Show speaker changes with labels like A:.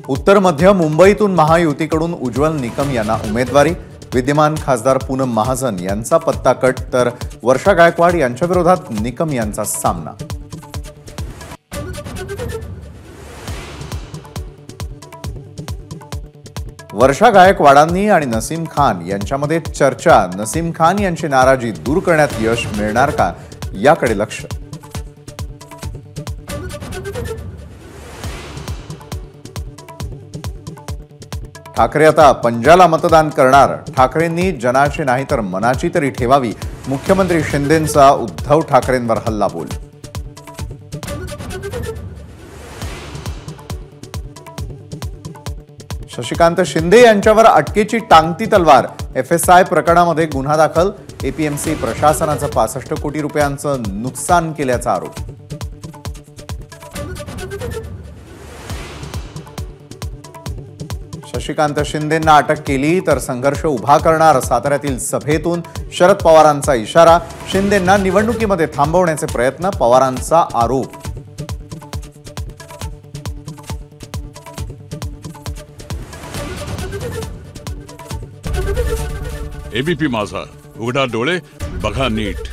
A: उत्तर मध्य मुंबईतून महायुतीकडून उज्ज्वल निकम यांना उमेदवारी। विद्यमान खासदार पूनम महाजन यांचा पत्ता कट, तर वर्षा गायकवाड यांच्या विरोधात निकम यांचा सामना। वर्षा गायकवाडांनी आणि नसीम खान यांच्यामध्ये चर्चा। नसीम खान यांची नाराजी दूर करण्यात यश मिळणार का, याकडे लक्ष। ठाकरे आता पंजाला मतदान करणार। ठाकरेंनी जनाची नाही तर मनाची तरी ठेवावी। मुख्यमंत्री शिंदेंचा उद्धव ठाकरेंवर हल्लाबोल। शशिकांत शिंदे यांच्यावर अटकेची टांगती तलवार। FSI प्रकरणामध्ये गुन्हा दाखल। APMC प्रशासनाचं 65 कोटी रुपयांचं नुकसान केल्याचा आरोप। शशिकांत शिंदेंना अटक केली तर संघर्ष उभा करणार। साताऱ्यातील सभेतून शरद पवारांचा इशारा। शिंदेंना निवडणुकीमध्ये थांबवण्याचे प्रयत्न, पवारांचा आरोप।
B: ABP माझा, उघडा डोळे बघा नीट।